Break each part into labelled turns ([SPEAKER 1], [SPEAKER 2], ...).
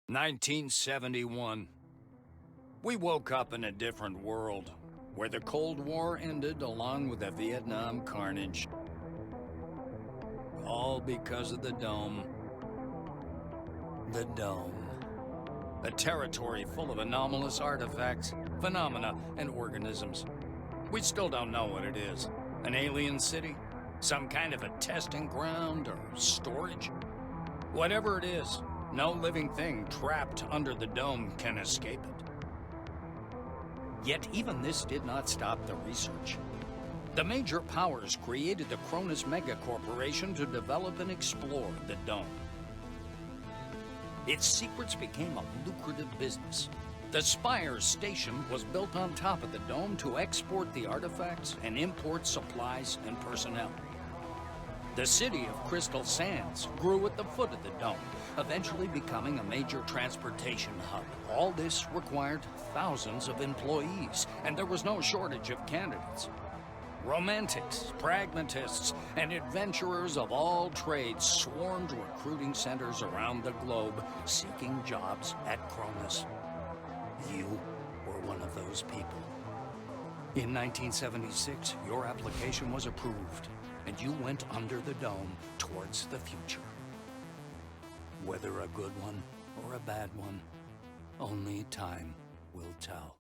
[SPEAKER 1] 1971. We woke up in a different world, where the Cold War ended along with the Vietnam carnage. All because of the Dome. The Dome. A territory full of anomalous artifacts, phenomena, and organisms. We still don't know what it is. An alien city? Some kind of a testing ground or storage? Whatever it is, no living thing trapped under the Dome can escape it. Yet even this did not stop the research. The major powers created the CRONUS Corporation to develop and explore the Dome. Its secrets became a lucrative business. The Spire station was built on top of the Dome to export the artifacts and import supplies and personnel. The city of Crystal Sands grew at the foot of the Dome, eventually becoming a major transportation hub. All this required thousands of employees, and there was no shortage of candidates. Romantics, pragmatists, and adventurers of all trades swarmed recruiting centers around the globe, seeking jobs at CRONUS. You were one of those people. In 1976, your application was approved, and you went under the Dome towards the future. Whether a good one or a bad one, only time will tell.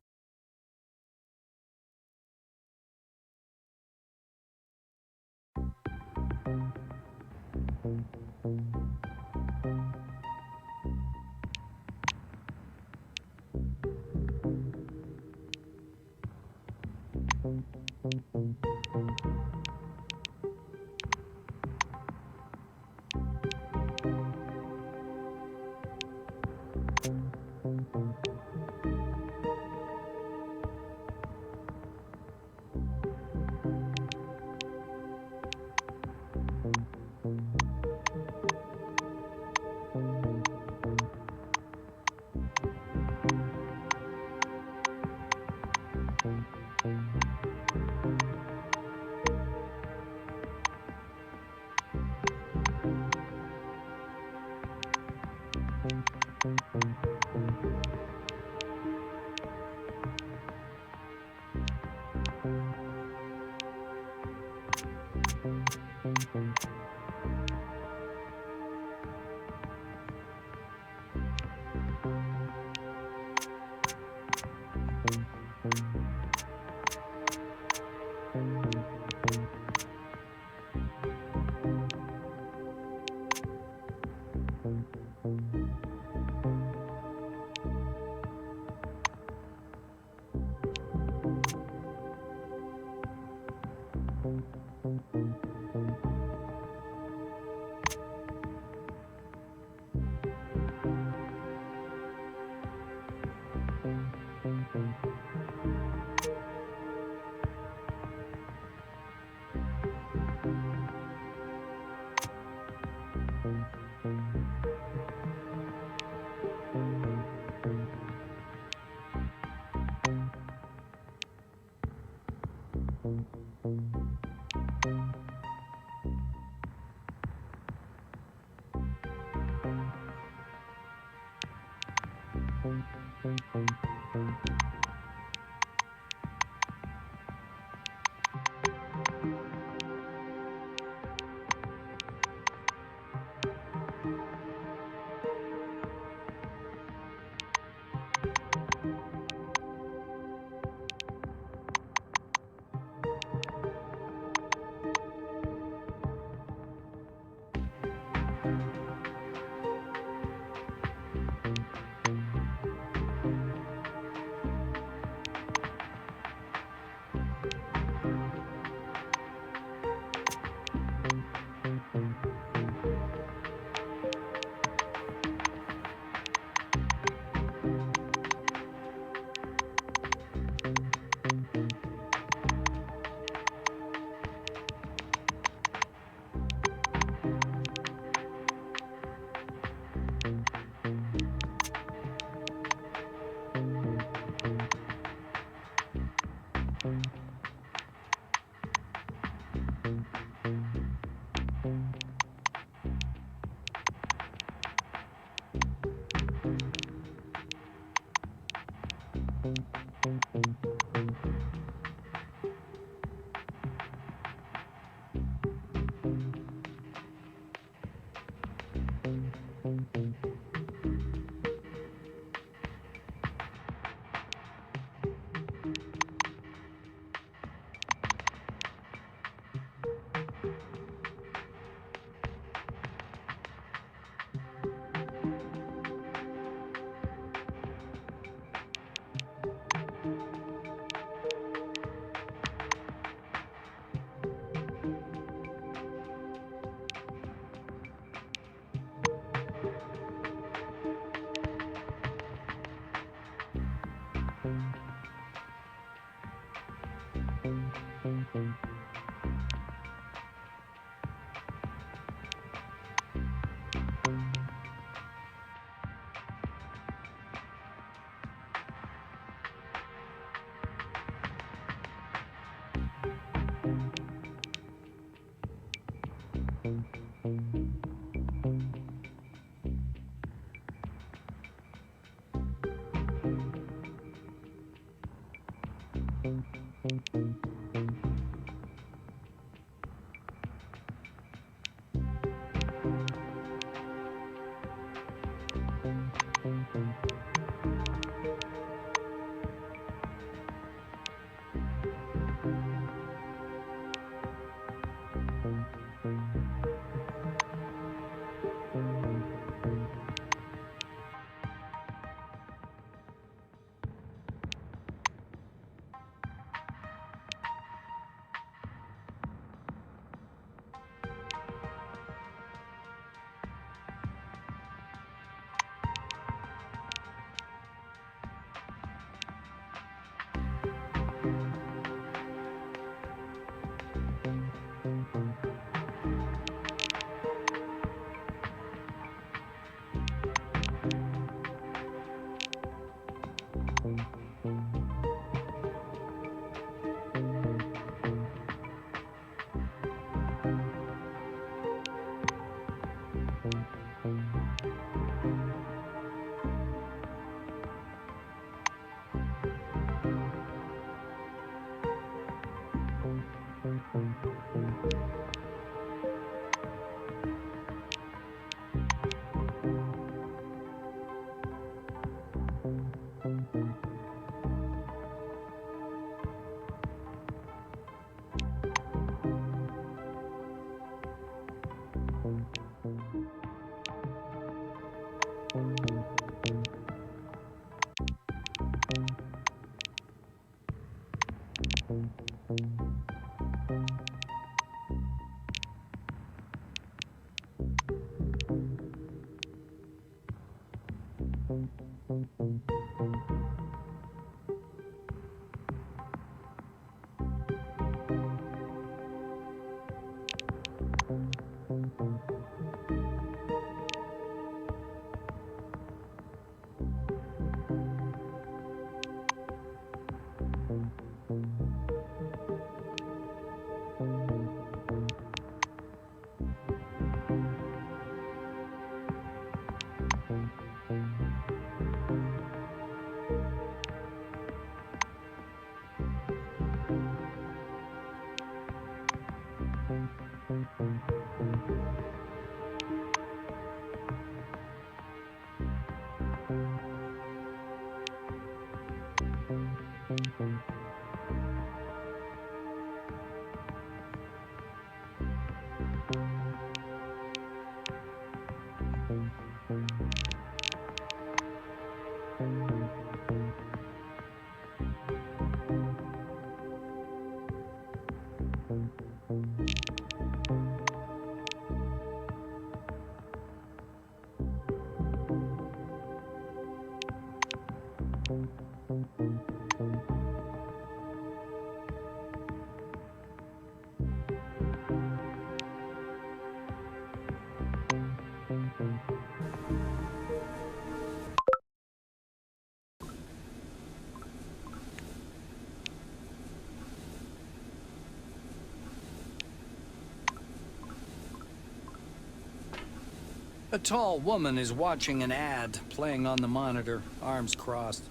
[SPEAKER 1] A tall woman is watching an ad playing on the monitor, arms crossed.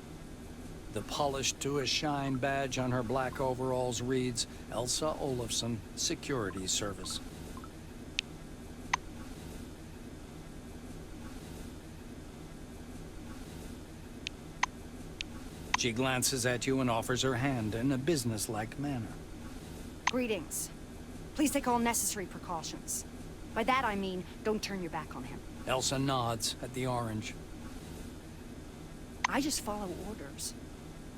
[SPEAKER 1] The polished to a shine badge on her black overalls reads, Elsa Olafson, Security Service. She glances at you and offers her hand in a businesslike manner.
[SPEAKER 2] Greetings. Please take all necessary precautions. By that I mean, don't turn your back on him.
[SPEAKER 1] Elsa nods at the orange.
[SPEAKER 2] I just follow orders.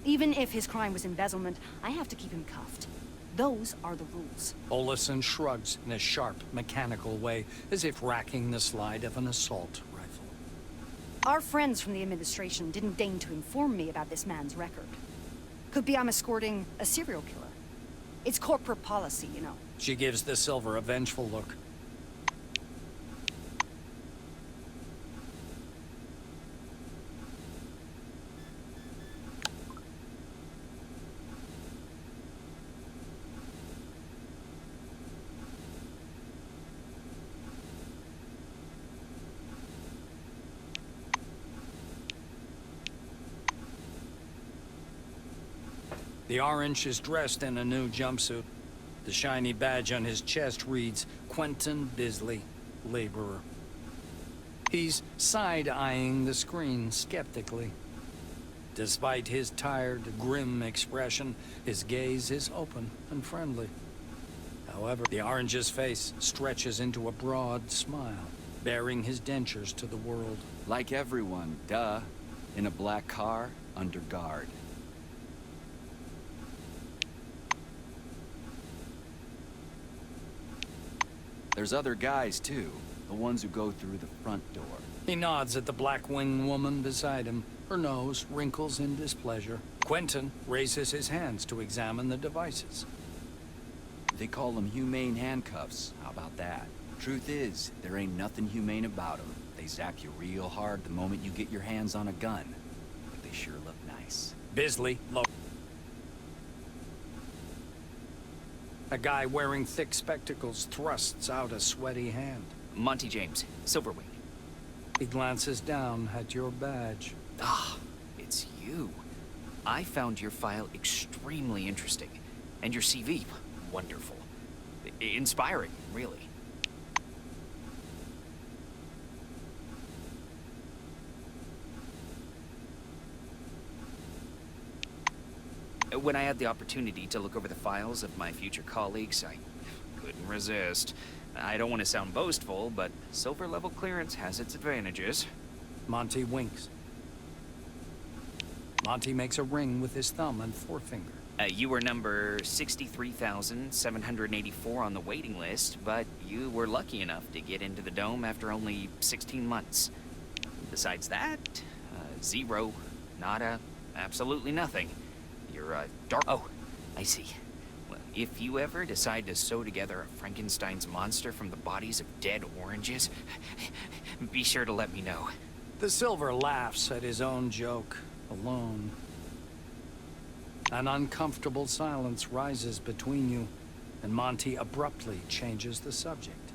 [SPEAKER 2] Even if his crime was embezzlement, I have to keep him cuffed. Those are the rules.
[SPEAKER 1] Olafson shrugs in a sharp, mechanical way, as if racking the slide of an assault rifle.
[SPEAKER 2] Our friends from the administration didn't deign to inform me about this man's record. Could be I'm escorting a serial killer. It's corporate policy, you know.
[SPEAKER 1] She gives the silver a vengeful look. The orange is dressed in a new jumpsuit. The shiny badge on his chest reads, Quentin Bisley, Laborer. He's side-eyeing the screen skeptically. Despite his tired, grim expression, his gaze is open and friendly. However, the orange's face stretches into a broad smile, bearing his dentures to the world.
[SPEAKER 3] Like everyone, duh. In a black car, under guard. There's other guys, too. The ones who go through the front door.
[SPEAKER 1] He nods at the black-winged woman beside him. Her nose wrinkles in displeasure. Quentin raises his hands to examine the devices.
[SPEAKER 3] They call them humane handcuffs. How about that? Truth is, there ain't nothing humane about them. They zap you real hard the moment you get your hands on a gun. But they sure look nice.
[SPEAKER 1] Bisley, low. A guy wearing thick spectacles thrusts out a sweaty hand.
[SPEAKER 4] Monty James, Silverwing.
[SPEAKER 1] He glances down at your badge.
[SPEAKER 4] Ah, it's you. I found your file extremely interesting. And your CV, wonderful. Inspiring, really. When I had the opportunity to look over the files of my future colleagues, I couldn't resist. I don't want to sound boastful, but silver level clearance has its advantages.
[SPEAKER 1] Monty winks. Monty makes a ring with his thumb and forefinger.
[SPEAKER 4] You were number 63,784 on the waiting list, but you were lucky enough to get into the dome after only 16 months. Besides that, zero, nada, absolutely nothing. You're dark. Oh, I see. Well, if you ever decide to sew together a Frankenstein's monster from the bodies of dead oranges, be sure to let me know.
[SPEAKER 1] The Silver laughs at his own joke, alone. An uncomfortable silence rises between you, and Monty abruptly changes the subject.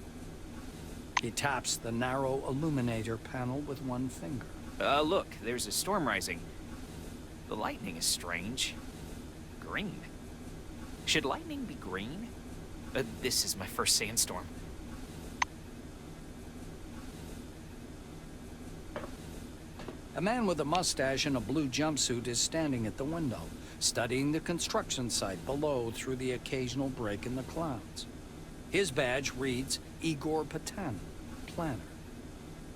[SPEAKER 1] He taps the narrow illuminator panel with one finger.
[SPEAKER 4] Look, there's a storm rising. The lightning is strange. Green. Should lightning be green? This is my first sandstorm.
[SPEAKER 1] A man with a mustache and a blue jumpsuit is standing at the window, studying the construction site below through the occasional break in the clouds. His badge reads Igor Patan, planner.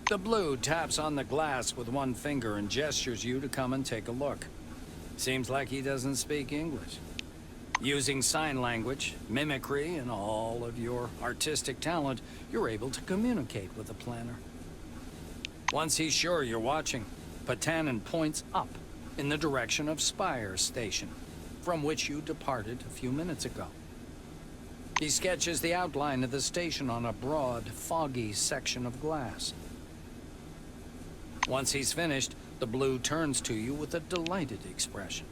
[SPEAKER 1] The blue taps on the glass with one finger and gestures you to come and take a look. Seems like he doesn't speak English. Using sign language, mimicry, and all of your artistic talent, you're able to communicate with the planner. Once he's sure you're watching, Patanin points up in the direction of Spire Station, from which you departed a few minutes ago. He sketches the outline of the station on a broad, foggy section of glass. Once he's finished, the blue turns to you with a delighted expression.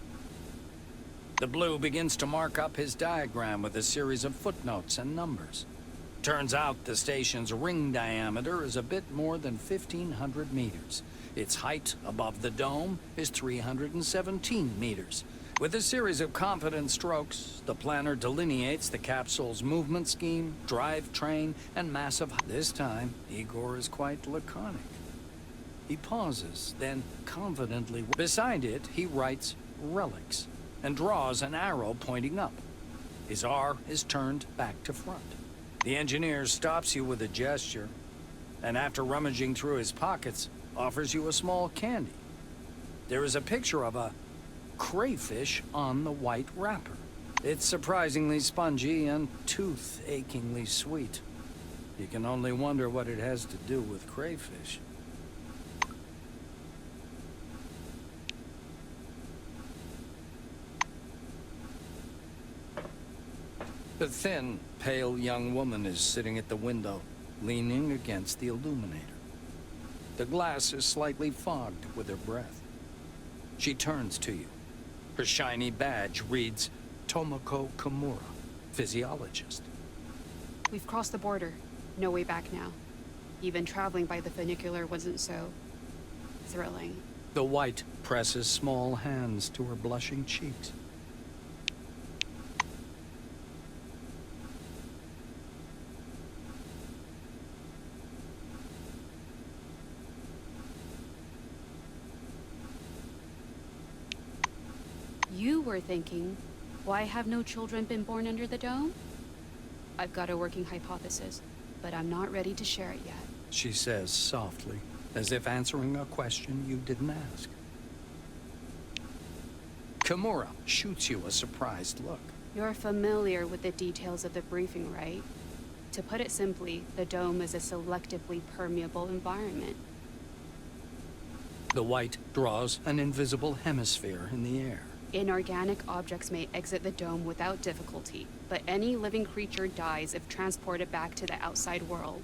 [SPEAKER 1] The blue begins to mark up his diagram with a series of footnotes and numbers. Turns out the station's ring diameter is a bit more than 1,500 meters. Its height above the dome is 317 meters. With a series of confident strokes, the planner delineates the capsule's movement scheme, drivetrain, and massive... This time, Igor is quite laconic. He pauses, then confidently... Beside it, he writes relics and draws an arrow pointing up. His R is turned back to front. The engineer stops you with a gesture, and after rummaging through his pockets, offers you a small candy. There is a picture of a crayfish on the white wrapper. It's surprisingly spongy and tooth-achingly sweet. You can only wonder what it has to do with crayfish. The thin, pale young woman is sitting at the window, leaning against the illuminator. The glass is slightly fogged with her breath. She turns to you. Her shiny badge reads Tomoko Kimura, physiologist.
[SPEAKER 5] We've crossed the border. No way back now. Even traveling by the funicular wasn't so... thrilling.
[SPEAKER 1] The white presses small hands to her blushing cheeks.
[SPEAKER 5] were thinking, why have no children been born under the dome? I've got a working hypothesis, but I'm not ready to share it yet.
[SPEAKER 1] She says softly, as if answering a question you didn't ask. Kimura shoots you a surprised look.
[SPEAKER 5] You're familiar with the details of the briefing, right? To put it simply, the dome is a selectively permeable environment.
[SPEAKER 1] The white draws an invisible hemisphere in the air.
[SPEAKER 5] Inorganic objects may exit the dome without difficulty, but any living creature dies if transported back to the outside world.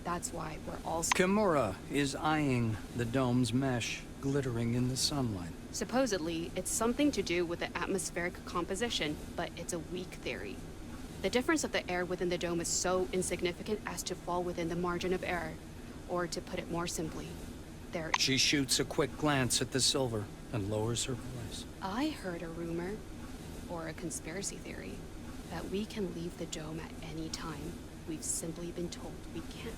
[SPEAKER 5] That's why we're all...
[SPEAKER 1] Kimura is eyeing the dome's mesh, glittering in the sunlight.
[SPEAKER 5] Supposedly, it's something to do with the atmospheric composition, but it's a weak theory. The difference of the air within the dome is so insignificant as to fall within the margin of error. Or to put it more simply, there...
[SPEAKER 1] She shoots a quick glance at the silver and lowers her voice.
[SPEAKER 5] I heard a rumor, or a conspiracy theory, that we can leave the dome at any time. We've simply been told we can't.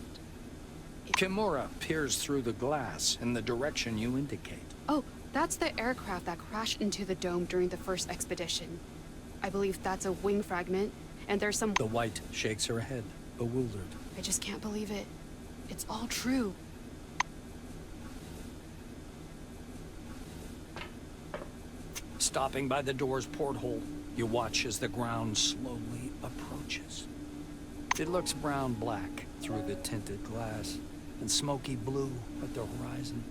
[SPEAKER 1] Kimura peers through the glass in the direction you indicate.
[SPEAKER 5] Oh, that's the aircraft that crashed into the dome during the first expedition. I believe that's a wing fragment, and there's some...
[SPEAKER 1] The white shakes her head, bewildered.
[SPEAKER 5] I just can't believe it. It's all true.
[SPEAKER 1] Stopping by the door's porthole, you watch as the ground slowly approaches. It looks brown-black through the tinted glass, and smoky blue at the horizon.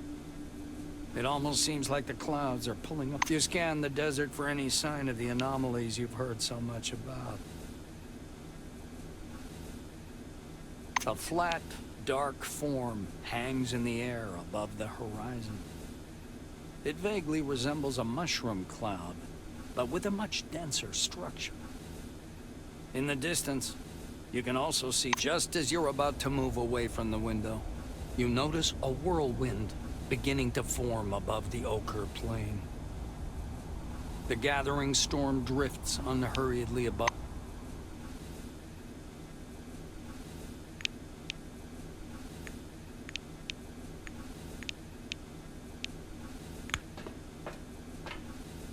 [SPEAKER 1] It almost seems like the clouds are pulling up. You scan the desert for any sign of the anomalies you've heard so much about. A flat, dark form hangs in the air above the horizon. It vaguely resembles a mushroom cloud, but with a much denser structure. In the distance, you can also see, just as you're about to move away from the window, you notice a whirlwind beginning to form above the ochre plain. The gathering storm drifts unhurriedly above.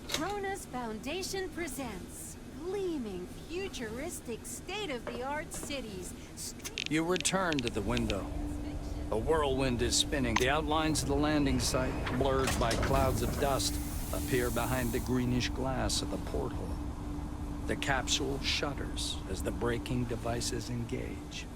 [SPEAKER 6] CRONUS Foundation presents gleaming, futuristic, state-of-the-art cities.
[SPEAKER 1] You return to the window. A whirlwind is spinning. The outlines of the landing site, blurred by clouds of dust, appear behind the greenish glass of the porthole. The capsule shudders as the braking devices engage.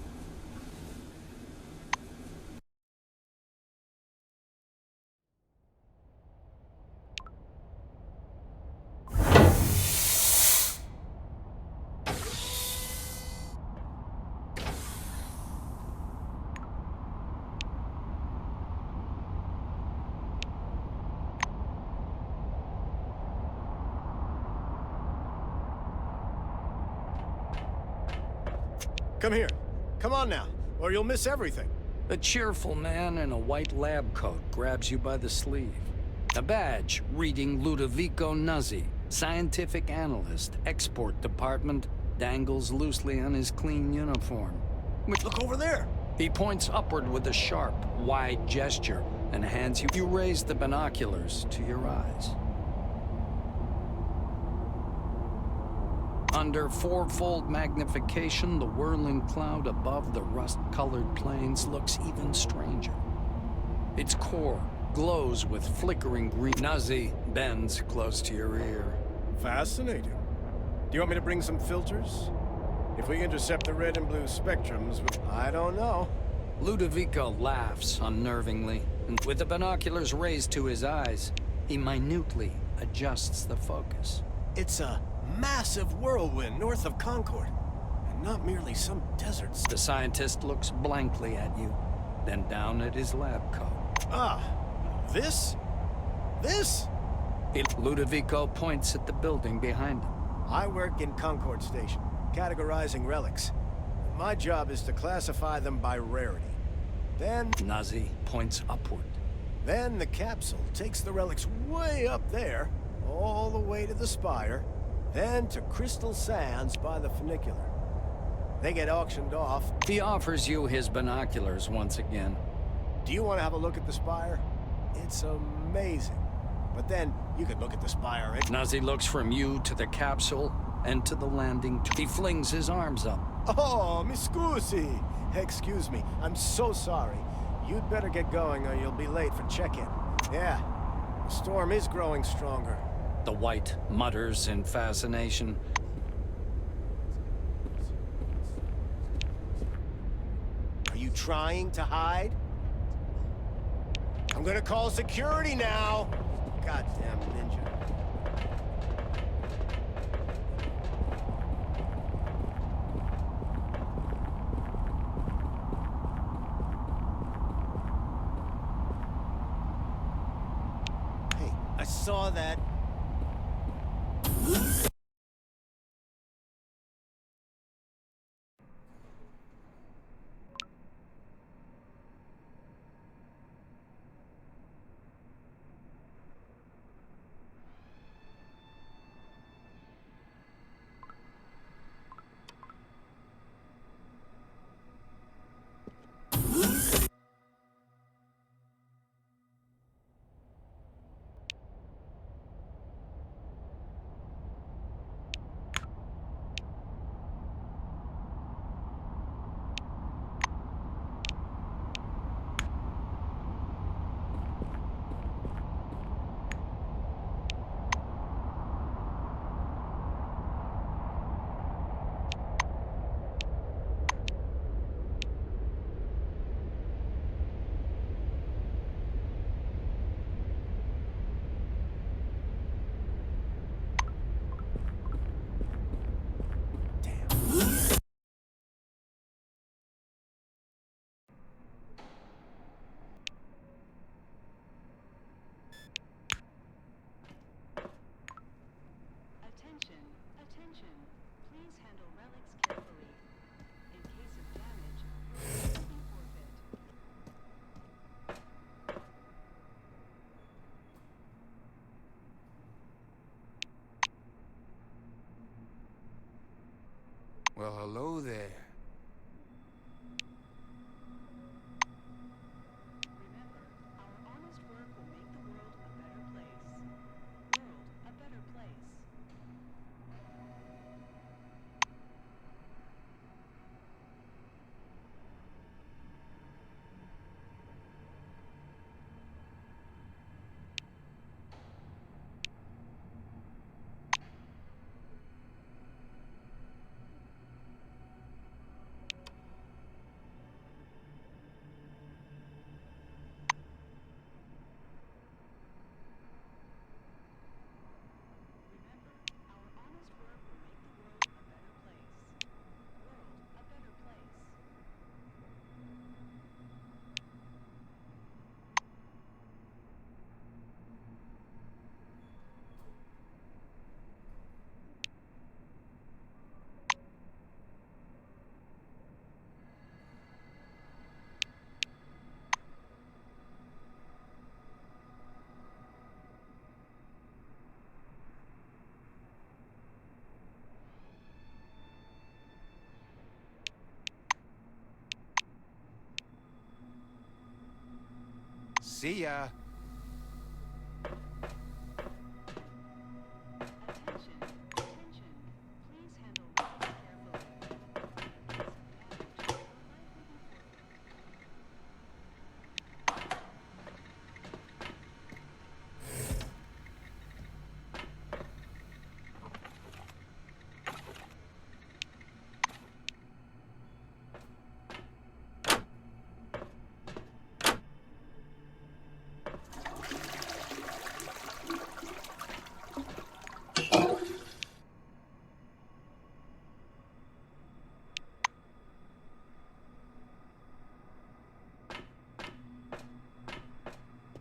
[SPEAKER 7] Come here. Come on now, or you'll miss everything.
[SPEAKER 1] A cheerful man in a white lab coat grabs you by the sleeve. A badge reading Ludovico Nuzzi, scientific analyst, export department, dangles loosely on his clean uniform.
[SPEAKER 7] Look over there!
[SPEAKER 1] He points upward with a sharp, wide gesture and hands you... You raise the binoculars to your eyes. Under fourfold magnification, the whirling cloud above the rust-colored plains looks even stranger. Its core glows with flickering green. Nuzzi bends close to your ear.
[SPEAKER 7] Fascinating. Do you want me to bring some filters? If we intercept the red and blue spectrums, I don't know.
[SPEAKER 1] Ludovico laughs unnervingly, and with the binoculars raised to his eyes, he minutely adjusts the focus.
[SPEAKER 7] It's a massive whirlwind north of Concord, and not merely some deserts.
[SPEAKER 1] The scientist looks blankly at you, then down at his lab coat.
[SPEAKER 7] Ah, this? This?
[SPEAKER 1] Ludovico points at the building behind him.
[SPEAKER 7] I work in Concord Station, categorizing relics. My job is to classify them by rarity. Then...
[SPEAKER 1] Nuzzi points upward.
[SPEAKER 7] Then the capsule takes the relics way up there, all the way to the spire, then to Crystal Sands by the funicular. They get auctioned off.
[SPEAKER 1] He offers you his binoculars once again.
[SPEAKER 7] Do you want to have a look at the spire? It's amazing. But then you could look at the spire and...
[SPEAKER 1] Nazi looks from you to the capsule and to the landing. He flings his arms up.
[SPEAKER 7] Oh, mi scusi. Excuse me, I'm so sorry. You'd better get going or you'll be late for check-in. Yeah, the storm is growing stronger.
[SPEAKER 1] The White mutters in fascination.
[SPEAKER 7] Are you trying to hide? I'm gonna call security now! Goddamn ninja. Hey, I saw that.
[SPEAKER 8] Attention. Please handle relics carefully. In case of damage, relics will be forfeit.
[SPEAKER 9] Well, hello there.
[SPEAKER 8] Remember, our honest work will make the world a better place. World a better place. Remember, our honest work will make the world a better place. World a better place.
[SPEAKER 9] See ya.
[SPEAKER 8] Attention. Please handle relics carefully.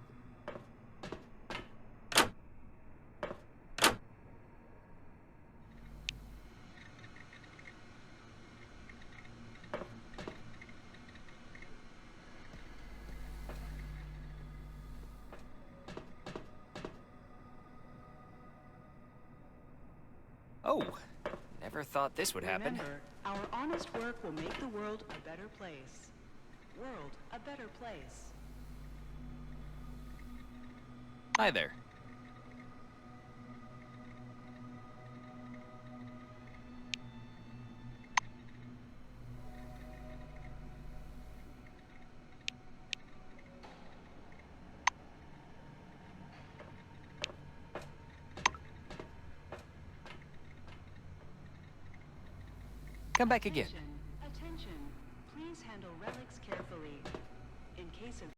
[SPEAKER 8] In case of damage, your life will be forfeit.
[SPEAKER 4] Oh, never thought this would happen.
[SPEAKER 8] Remember, our honest work will make the world a better place. World a better place.
[SPEAKER 4] Hi there.
[SPEAKER 1] Come back again.
[SPEAKER 8] Attention. Please handle relics carefully. In case of